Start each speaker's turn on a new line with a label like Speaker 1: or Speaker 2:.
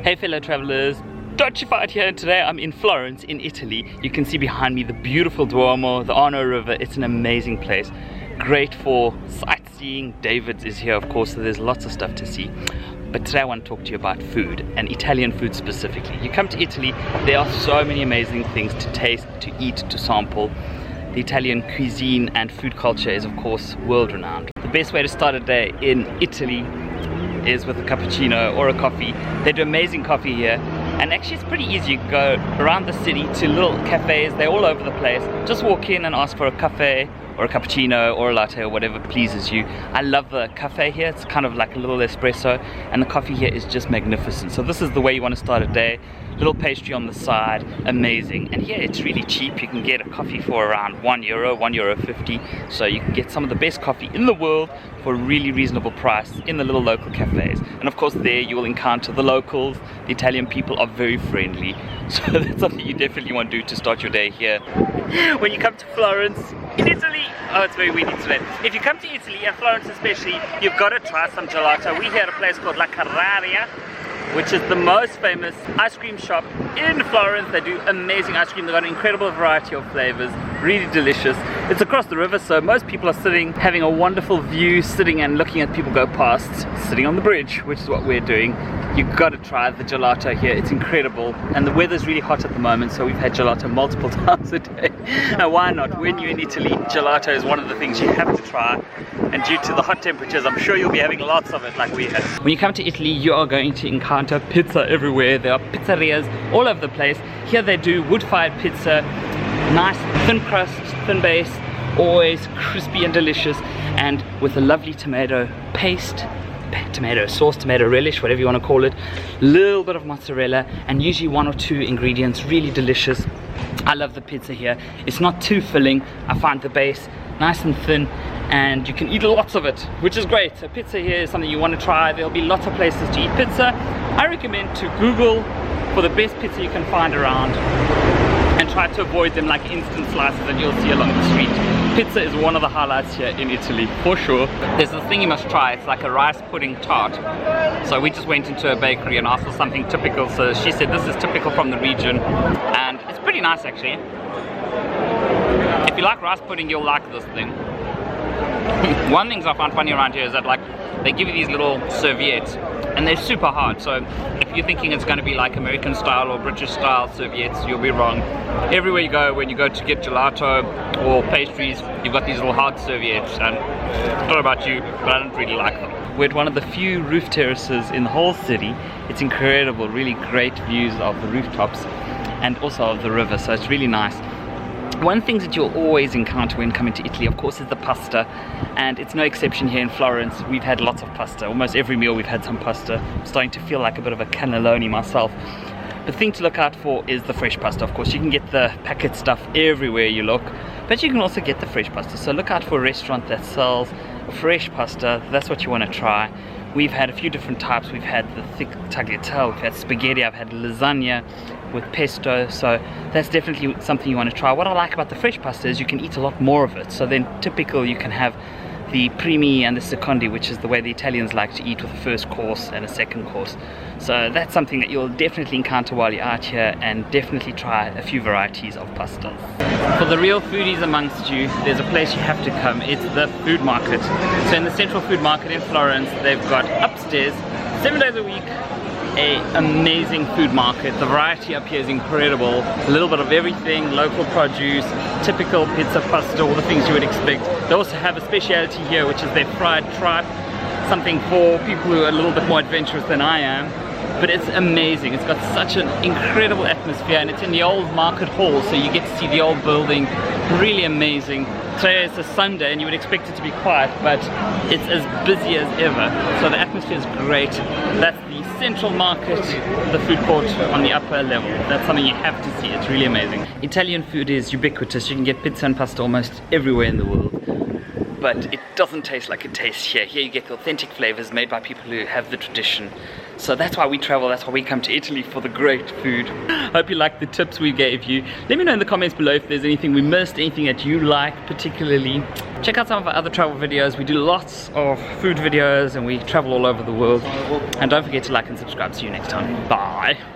Speaker 1: Hey fellow travelers, Trippa here, and today I'm in Florence in Italy. You can see behind me the beautiful Duomo, the Arno River. It's an amazing place, great for sightseeing. David's is here of course, so there's lots of stuff to see. But today I want to talk to you about food, and Italian food specifically. You come to Italy, there are so many amazing things to taste, to eat, to sample. The Italian cuisine and food culture is of course world renowned. The best way to start a day in Italy is with a cappuccino or a coffee. They do amazing coffee here, and actually it's pretty easy. You can go around the city to little cafes, they're all over the place. Just walk in and ask for a cafe or a cappuccino or a latte or whatever pleases you. I love the cafe here, it's kind of like a little espresso, and the coffee here is just magnificent. So this is the way you want to start a day. Little pastry on the side, amazing. And here it's really cheap. You can get a coffee for around €1, €1.50. So you can get some of the best coffee in the world for a really reasonable price in the little local cafes. And of course there you will encounter the locals. The Italian people are very friendly. So that's something you definitely want to do to start your day here. When you come to Florence, in Italy, oh it's very windy today. If you come to Italy, and Florence especially, you've got to try some gelato. We're here at a place called La Carraria, which is the most famous ice cream shop in Florence. They do amazing ice cream. They've got an incredible variety of flavors, really delicious. It's across the river, so most people are sitting, having a wonderful view, sitting and looking at people go past, sitting on the bridge, which is what we're doing. You've got to try the gelato here, it's incredible. And the weather's really hot at the moment, so we've had gelato multiple times a day. And why not? When you're in Italy, gelato is one of the things you have to try. And due to the hot temperatures, I'm sure you'll be having lots of it like we have. When you come to Italy, you are going to encounter pizza everywhere. There are pizzerias all over the place. Here they do wood-fired pizza, nice thin crust, thin base, always crispy and delicious, and with a lovely tomato paste, tomato sauce, tomato relish, whatever you want to call it, little bit of mozzarella, and usually 1 or 2 ingredients, really delicious. I love the pizza here. It's not too filling. I find the base nice and thin, and you can eat lots of it, which is great. So pizza here is something you want to try. There'll be lots of places to eat pizza. I recommend to Google for the best pizza you can find around, and try to avoid them like instant slices that you'll see along the street. Pizza is one of the highlights here in Italy, for sure. There's this thing you must try, it's like a rice pudding tart. So we just went into a bakery and asked for something typical, so she said this is typical from the region, and it's pretty nice actually. If you like rice pudding, you'll like this thing. One thing I found funny around here is that like they give you these little serviettes, and they're super hard, so if you're thinking it's going to be like American style or British style serviettes, you'll be wrong. Everywhere you go, when you go to get gelato or pastries, you've got these little hard serviettes, and I don't know about you, but I don't really like them. We're at one of the few roof terraces in the whole city. It's incredible, really great views of the rooftops and also of the river, so it's really nice. One thing that you'll always encounter when coming to Italy, of course, is the pasta, and it's no exception here in Florence. We've had lots of pasta. Almost every meal we've had some pasta. I'm starting to feel like a bit of a cannelloni myself. The thing to look out for is the fresh pasta. Of course, you can get the packet stuff everywhere you look, but you can also get the fresh pasta. So look out for a restaurant that sells fresh pasta. That's what you want to try. We've had a few different types. We've had the thick tagliatelle, we've had spaghetti, I've had lasagna with pesto, so that's definitely something you want to try. What I like about the fresh pasta is you can eat a lot more of it. So then typical, you can have the primi and the secondi, which is the way the Italians like to eat, with a first course and a second course. So that's something that you'll definitely encounter while you're out here, and definitely try a few varieties of pastas. For the real foodies amongst you, there's a place you have to come. It's the food market. So in the central food market in Florence, they've got upstairs 7 days a week an amazing food market. The variety up here is incredible. A little bit of everything, local produce, typical pizza, pasta, all the things you would expect. They also have a speciality here, which is their fried tripe, something for people who are a little bit more adventurous than I am. But it's amazing. It's got such an incredible atmosphere, and it's in the old market hall, so you get to see the old building. Really amazing. Today is a Sunday and you would expect it to be quiet, but it's as busy as ever. So the atmosphere is great. That's the central market, the food court on the upper level. That's something you have to see. It's really amazing. Italian food is ubiquitous. You can get pizza and pasta almost everywhere in the world, but it doesn't taste like it tastes here. Here you get the authentic flavors made by people who have the tradition. So that's why we travel, that's why we come to Italy, for the great food. Hope you liked the tips we gave you. Let me know in the comments below if there's anything we missed, anything that you like particularly. Check out some of our other travel videos. We do lots of food videos and we travel all over the world. And don't forget to like and subscribe. See you next time. Bye.